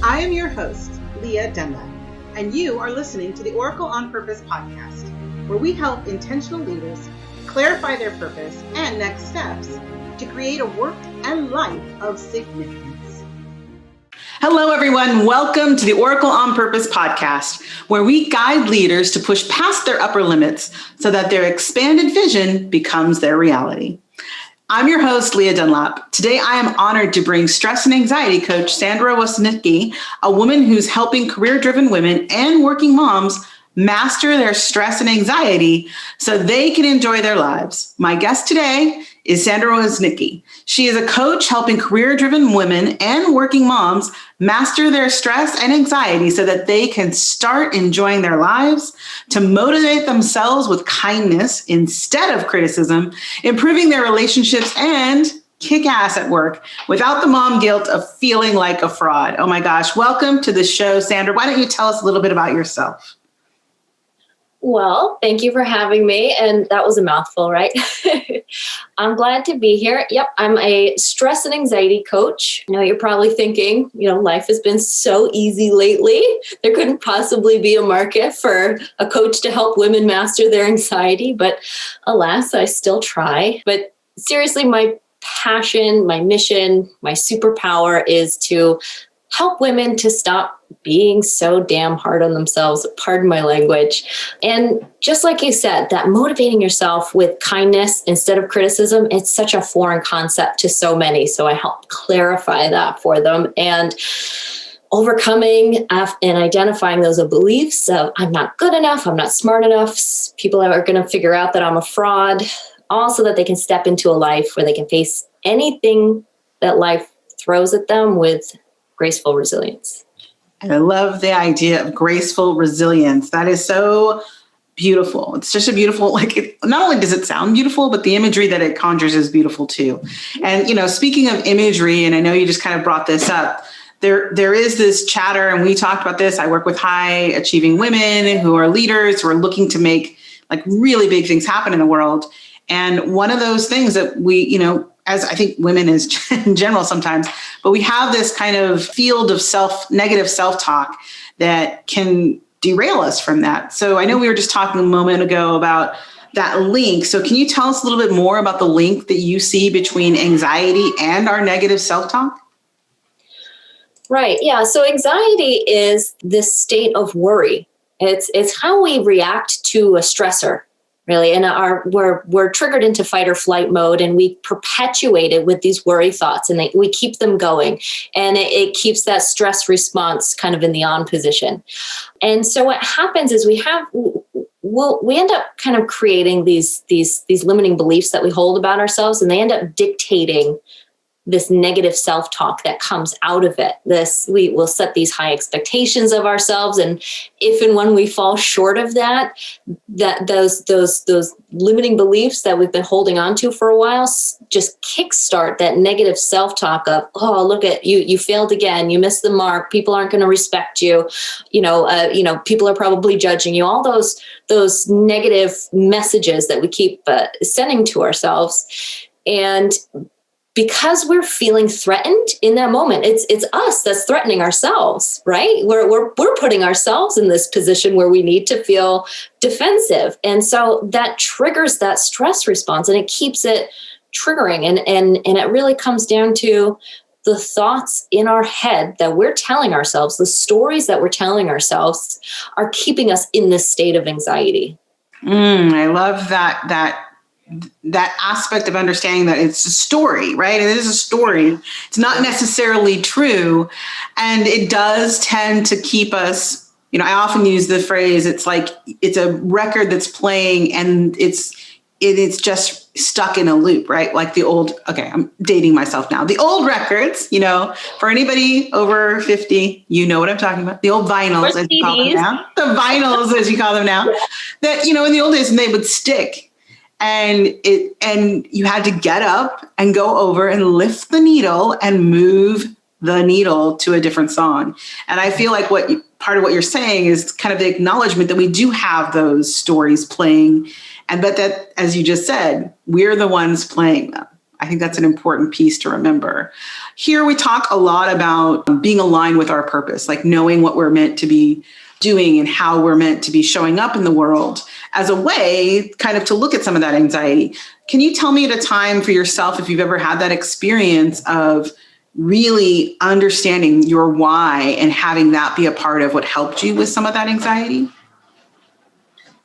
I am your host, Leah Dunlap, and you are listening to the Oracle on Purpose podcast, where we help intentional leaders clarify their purpose and next steps to create a work and life of significance. Hello, everyone. Welcome to the Oracle on Purpose podcast, where we guide leaders to push past their upper limits so that their expanded vision becomes their reality. I'm your host, Leah Dunlap. Today, I am honored to bring stress and anxiety coach Sandra Woznicki, a woman who's helping career-driven women and working moms master their stress and anxiety so they can enjoy their lives. My guest today is Sandra Woznicki. She is a coach helping career-driven women and working moms master their stress and anxiety so that they can start enjoying their lives, to motivate themselves with kindness instead of criticism, improving their relationships, and kick ass at work without the mom guilt of feeling like a fraud. Oh my gosh, welcome to the show, Sandra. Why don't you tell us a little bit about yourself? Well, thank you for having me. And that was a mouthful, right? I'm glad to be here. Yep, I'm a stress and anxiety coach. I know you're probably thinking, life has been so easy lately. There couldn't possibly be a market for a coach to help women master their anxiety. But alas, I still try. But seriously, my passion, my mission, my superpower is to help women to stop being so damn hard on themselves, pardon my language. And just like you said, that motivating yourself with kindness instead of criticism, it's such a foreign concept to so many. So I help clarify that for them and overcoming and identifying those beliefs of I'm not good enough, I'm not smart enough, people are going to figure out that I'm a fraud, all so that they can step into a life where they can face anything that life throws at them with graceful resilience. And I love the idea of graceful resilience. That is so beautiful. It's just a beautiful, not only does it sound beautiful, but the imagery that it conjures is beautiful too. And, speaking of imagery, and I know you just kind of brought this up, there is this chatter, and we talked about this. I work with high achieving women who are leaders, who are looking to make really big things happen in the world. And one of those things that we, as I think women is in general sometimes, but we have this kind of field of negative self-talk that can derail us from that. So I know we were just talking a moment ago about that link. So can you tell us a little bit more about the link that you see between anxiety and our negative self-talk? Right. Yeah. So anxiety is this state of worry. It's how we react to a stressor. Really, and we're triggered into fight or flight mode, and we perpetuate it with these worry thoughts, and we keep them going, and it keeps that stress response kind of in the on position. And so what happens is we end up kind of creating these limiting beliefs that we hold about ourselves, and they end up dictating this negative self-talk that comes out of it. We will set these high expectations of ourselves. And if and when we fall short of those limiting beliefs that we've been holding on to for a while, just kickstart that negative self-talk of, oh, look at you, you failed again. You missed the mark. People aren't going to respect you. People are probably judging you. All those negative messages that we keep sending to ourselves. And because we're feeling threatened in that moment, it's us that's threatening ourselves, right? We're putting ourselves in this position where we need to feel defensive. And so that triggers that stress response, and it keeps it triggering. And it really comes down to the thoughts in our head that we're telling ourselves, the stories that we're telling ourselves are keeping us in this state of anxiety. I love that aspect of understanding that it's a story, right? It is a story. It's not necessarily true. And it does tend to keep us, I often use the phrase, it's like, it's a record that's playing and it's just stuck in a loop, right? Like I'm dating myself now. The old records, for anybody over 50, you know what I'm talking about. The old vinyls, as you call them now. The vinyls, as you call them now. That, in the old days, they would stick. And you had to get up and go over and lift the needle and move the needle to a different song. And I feel like part of what you're saying is kind of the acknowledgement that we do have those stories playing, but that, as you just said, we're the ones playing them. I think that's an important piece to remember. Here we talk a lot about being aligned with our purpose, like knowing what we're meant to be doing and how we're meant to be showing up in the world as a way kind of to look at some of that anxiety. Can you tell me at a time for yourself if you've ever had that experience of really understanding your why and having that be a part of what helped you with some of that anxiety?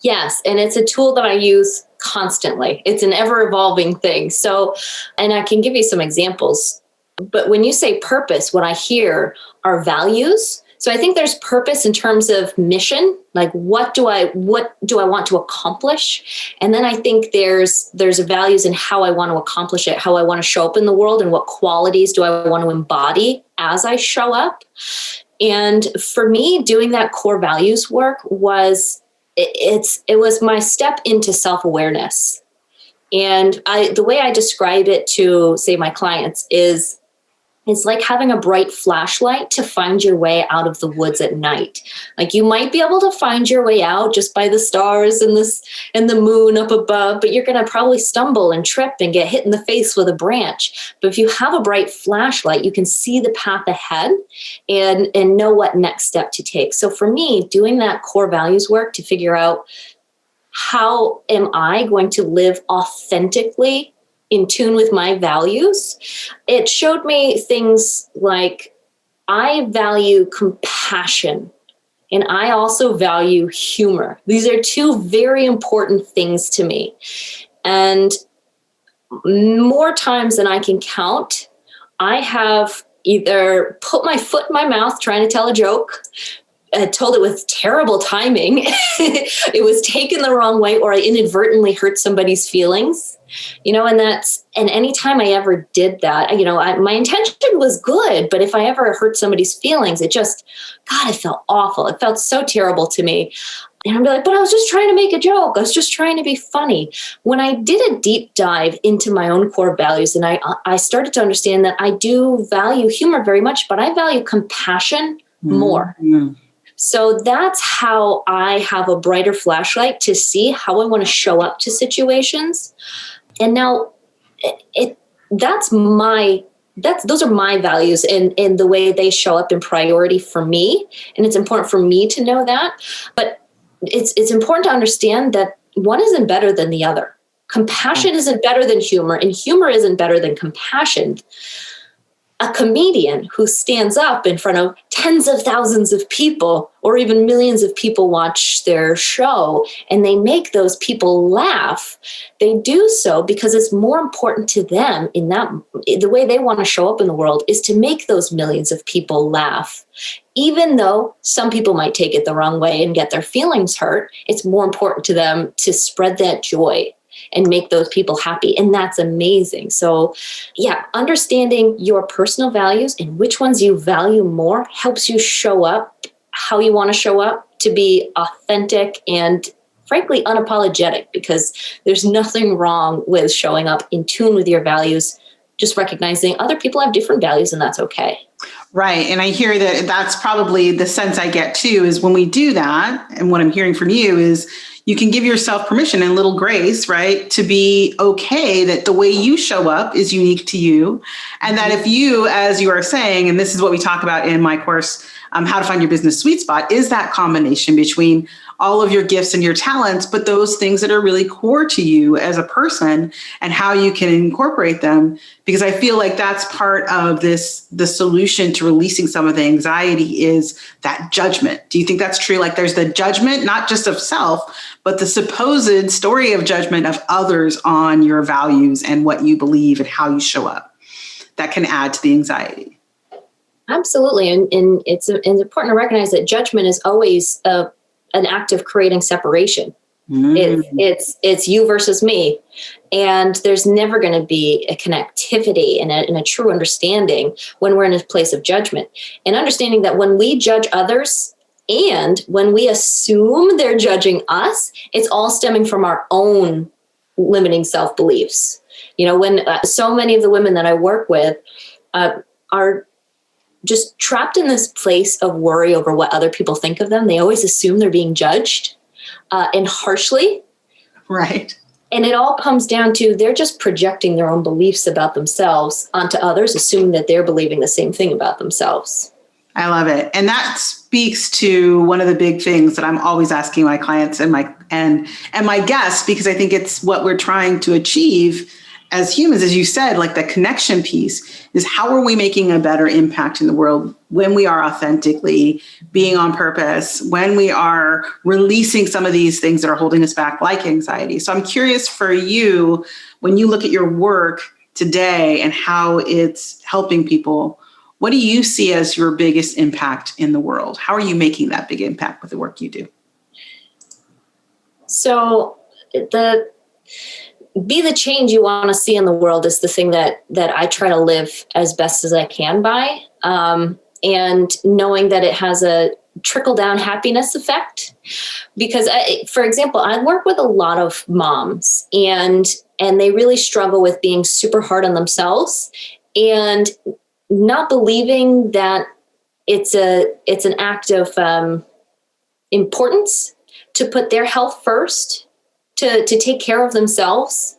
Yes, and it's a tool that I use constantly. It's an ever-evolving thing. So, and I can give you some examples. But when you say purpose, what I hear are values. So I think there's purpose in terms of mission, like what do I want to accomplish? And then I think there's values in how I want to accomplish it, how I want to show up in the world, and what qualities do I want to embody as I show up. And for me, doing that core values work was my step into self-awareness. And the way I describe it to, say, my clients is it's like having a bright flashlight to find your way out of the woods at night. Like you might be able to find your way out just by the stars and the moon up above, but you're going to probably stumble and trip and get hit in the face with a branch. But if you have a bright flashlight, you can see the path ahead and know what next step to take. So for me, doing that core values work to figure out how am I going to live authentically in tune with my values, it showed me things like I value compassion and I also value humor. These are two very important things to me. And more times than I can count, I have either put my foot in my mouth trying to tell a joke, told it with terrible timing, it was taken the wrong way, or I inadvertently hurt somebody's feelings, and anytime I ever did that, my intention was good, but if I ever hurt somebody's feelings, it felt awful. It felt so terrible to me. And I'd be like, but I was just trying to make a joke. I was just trying to be funny. When I did a deep dive into my own core values, and I started to understand that I do value humor very much, but I value compassion more. Mm-hmm. So that's how I have a brighter flashlight to see how I want to show up to situations. And now those are my values in the way they show up in priority for me. And it's important for me to know that. But it's important to understand that one isn't better than the other. Compassion isn't better than humor, and humor isn't better than compassion. A comedian who stands up in front of tens of thousands of people or even millions of people watch their show and they make those people laugh, they do so because it's more important to them the way they want to show up in the world is to make those millions of people laugh. Even though some people might take it the wrong way and get their feelings hurt, it's more important to them to spread that joy and make those people happy. And that's amazing. So yeah, understanding your personal values and which ones you value more helps you show up how you want to show up to be authentic and frankly unapologetic, because there's nothing wrong with showing up in tune with your values, just recognizing other people have different values and that's okay. Right. And I hear that that's probably the sense I get too, is when we do that, and what I'm hearing from you is you can give yourself permission and a little grace, right, to be okay that the way you show up is unique to you. And that if you, as you are saying, and this is what we talk about in my course, How to Find Your Business Sweet Spot, is that combination between all of your gifts and your talents, but those things that are really core to you as a person and how you can incorporate them. Because I feel like that's part of the solution to releasing some of the anxiety is that judgment. Do you think that's true? Like there's the judgment, not just of self, but the supposed story of judgment of others on your values and what you believe and how you show up. That can add to the anxiety. Absolutely. And it's important to recognize that judgment is always an act of creating separation. It's you versus me. And there's never going to be a connectivity and a true understanding when we're in a place of judgment. And understanding that when we judge others and when we assume they're judging us, it's all stemming from our own limiting self-beliefs. When so many of the women that I work with are just trapped in this place of worry over what other people think of them. They always assume they're being judged and harshly. Right. And it all comes down to they're just projecting their own beliefs about themselves onto others, assuming that they're believing the same thing about themselves. I love it. And that speaks to one of the big things that I'm always asking my clients and my guests, because I think it's what we're trying to achieve as humans, as you said, like the connection piece is how are we making a better impact in the world when we are authentically being on purpose, when we are releasing some of these things that are holding us back, like anxiety. So I'm curious for you, when you look at your work today and how it's helping people, what do you see as your biggest impact in the world? How are you making that big impact with the work you do? So be the change you want to see in the world is the thing that I try to live as best as I can by. And knowing that it has a trickle down happiness effect. Because for example, I work with a lot of moms and they really struggle with being super hard on themselves and not believing that it's an act of importance to put their health first, to take care of themselves.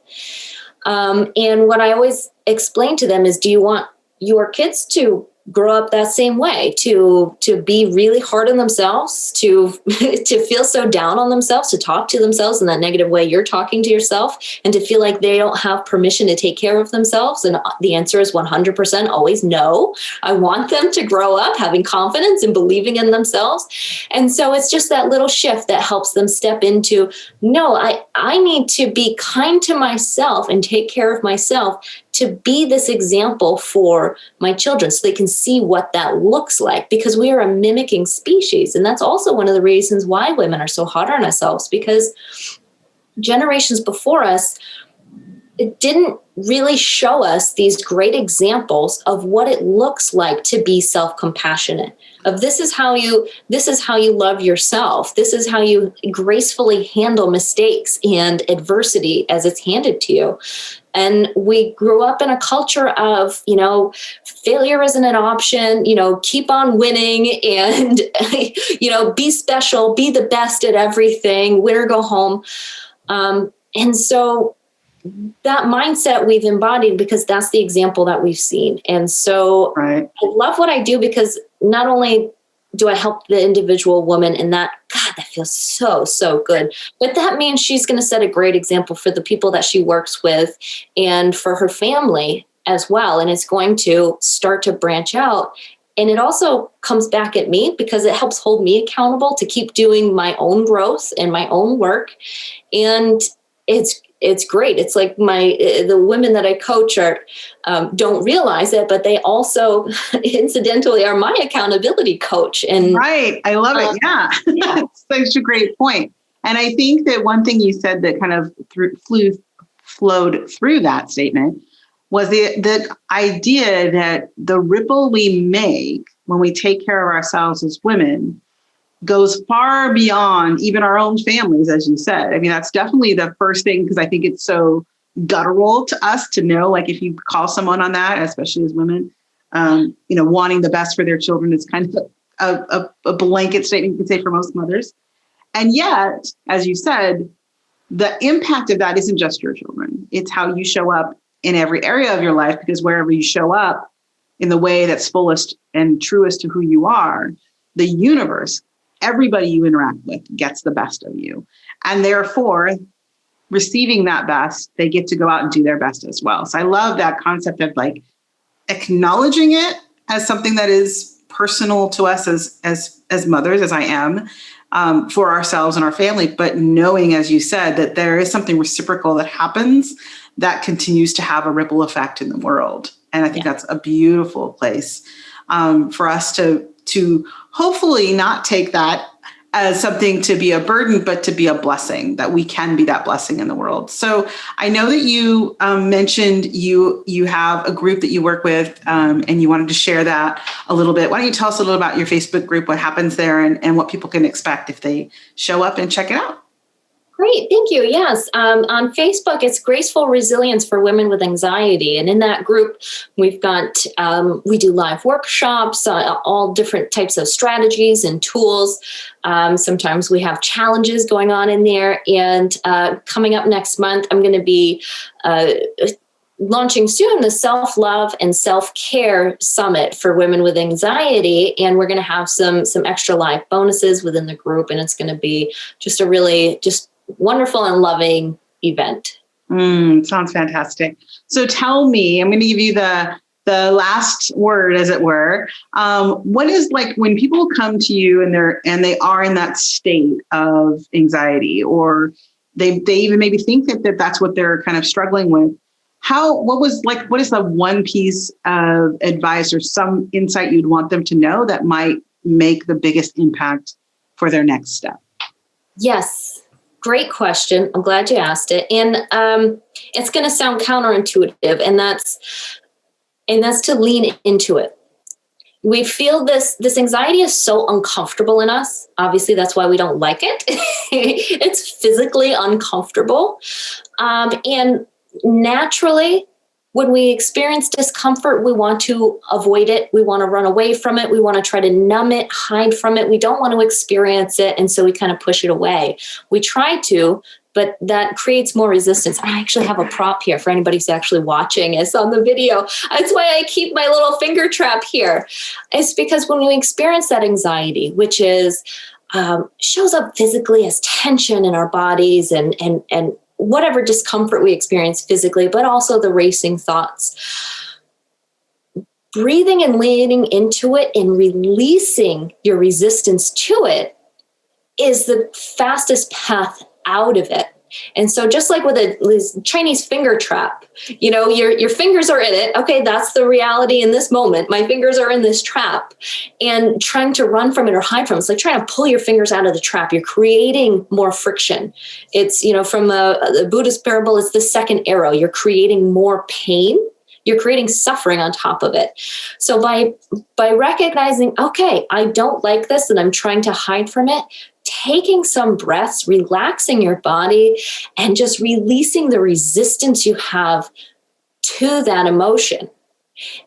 And what I always explain to them is, do you want your kids to grow up that same way, to be really hard on themselves, to feel so down on themselves, to talk to themselves in that negative way you're talking to yourself, and to feel like they don't have permission to take care of themselves? And the answer is 100% always no. I want them to grow up having confidence and believing in themselves. And so it's just that little shift that helps them step into, no, I need to be kind to myself and take care of myself to be this example for my children so they can see what that looks like, because we are a mimicking species. And that's also one of the reasons why women are so hard on ourselves, because generations before us, it didn't really show us these great examples of what it looks like to be self-compassionate. Of this is how you love yourself. This is how you gracefully handle mistakes and adversity as it's handed to you. And we grew up in a culture of, failure isn't an option, keep on winning and, be special, be the best at everything, win or go home. And so that mindset we've embodied because that's the example that we've seen. And so right. I love what I do because not only do I help the individual woman in that, God, that feels so, so good. But that means she's going to set a great example for the people that she works with and for her family as well. And it's going to start to branch out. And it also comes back at me because it helps hold me accountable to keep doing my own growth and my own work. And it's great. It's like the women that I coach don't realize it, but they also incidentally are my accountability coach. And right. I love it. Yeah. That's such a great point. And I think that one thing you said that kind of flowed through that statement was the idea that the ripple we make when we take care of ourselves as women goes far beyond even our own families, as you said. I mean, that's definitely the first thing, because I think it's so guttural to us to know, like if you call someone on that, especially as women, wanting the best for their children is kind of a blanket statement you can say for most mothers. And yet, as you said, the impact of that isn't just your children. It's how you show up in every area of your life, because wherever you show up in the way that's fullest and truest to who you are, the universe, everybody you interact with gets the best of you. And therefore, receiving that best, they get to go out and do their best as well. So I love that concept of like acknowledging it as something that is personal to us as mothers, as I am, for ourselves and our family, but knowing, as you said, that there is something reciprocal that happens that continues to have a ripple effect in the world. And I think that's a beautiful place for us to hopefully not take that as something to be a burden, but to be a blessing, that we can be that blessing in the world. So I know that you mentioned you have a group that you work with and you wanted to share that a little bit. Why don't you tell us a little about your Facebook group, what happens there and what people can expect if they show up and check it out? Great, thank you. Yes, on Facebook, it's Graceful Resilience for Women with Anxiety, and in that group, we've got we do live workshops, all different types of strategies and tools. Sometimes we have challenges going on in there, and coming up next month, I'm going to be launching soon the Self-Love and Self-Care Summit for Women with Anxiety. And we're going to have some extra live bonuses within the group. And it's going to be just a really just wonderful and loving event. Sounds fantastic. So tell me, I'm going to give you the last word, as it were. What is, like, when people come to you and they are in that state of anxiety, or they even maybe think that that's what they're kind of struggling with? What is the one piece of advice or some insight you'd want them to know that might make the biggest impact for their next step? Yes. Great question. I'm glad you asked it. And it's going to sound counterintuitive, and that's to lean into it. We feel this anxiety is so uncomfortable in us. Obviously, that's why we don't like it. It's physically uncomfortable. And naturally, when we experience discomfort, we want to avoid it. We want to run away from it. We want to try to numb it, hide from it. We don't want to experience it. And so we kind of push it away. We try to, but that creates more resistance. I actually have a prop here for anybody who's actually watching us on the video. That's why I keep my little finger trap here. It's because when we experience that anxiety, which is shows up physically as tension in our bodies and whatever discomfort we experience physically, but also the racing thoughts. Breathing and leaning into it and releasing your resistance to it is the fastest path out of it. And so just like with a Chinese finger trap, your fingers are in it. Okay, that's the reality in this moment. My fingers are in this trap, and trying to run from it or hide from it. It's like trying to pull your fingers out of the trap. You're creating more friction. It's, from the Buddhist parable, it's the second arrow. You're creating more pain. You're creating suffering on top of it. So by recognizing, okay, I don't like this and I'm trying to hide from it, taking some breaths, relaxing your body, and just releasing the resistance you have to that emotion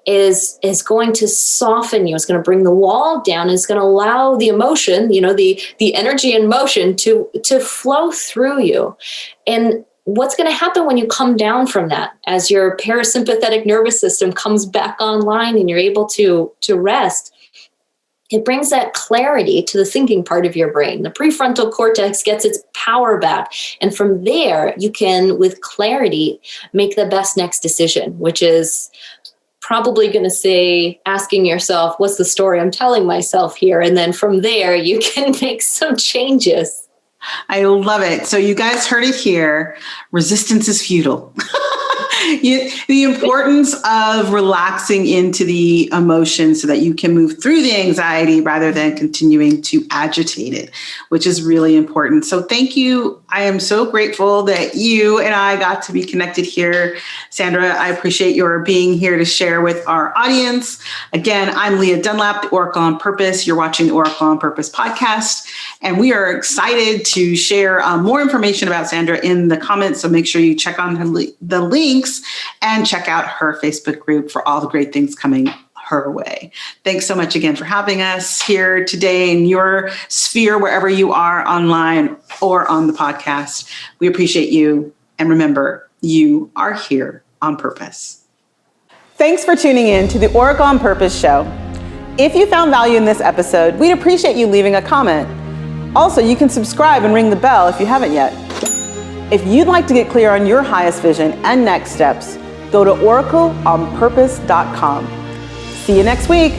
is going to soften you. It's going to bring the wall down. It's going to allow the emotion, the energy and motion to flow through you. And what's going to happen when you come down from that, as your parasympathetic nervous system comes back online and you're able to rest, it brings that clarity to the thinking part of your brain. The prefrontal cortex gets its power back. And from there, you can, with clarity, make the best next decision, which is probably going to say, asking yourself, what's the story I'm telling myself here? And then from there, you can make some changes. I love it. So you guys heard it here. Resistance is futile. The importance of relaxing into the emotion so that you can move through the anxiety rather than continuing to agitate it, which is really important. So thank you. I am so grateful that you and I got to be connected here. Sandra, I appreciate your being here to share with our audience. Again, I'm Leah Dunlap, the Oracle on Purpose. You're watching the Oracle on Purpose podcast, and we are excited to share more information about Sandra in the comments. So make sure you check on the links and check out her Facebook group for all the great things coming her way. Thanks so much again for having us here today in your sphere, wherever you are, online or on the podcast. We appreciate you. And remember, you are here on purpose. Thanks for tuning in to the Oracle on Purpose show. If you found value in this episode, we'd appreciate you leaving a comment. Also, you can subscribe and ring the bell if you haven't yet. If you'd like to get clear on your highest vision and next steps, go to oracleonpurpose.com. See you next week.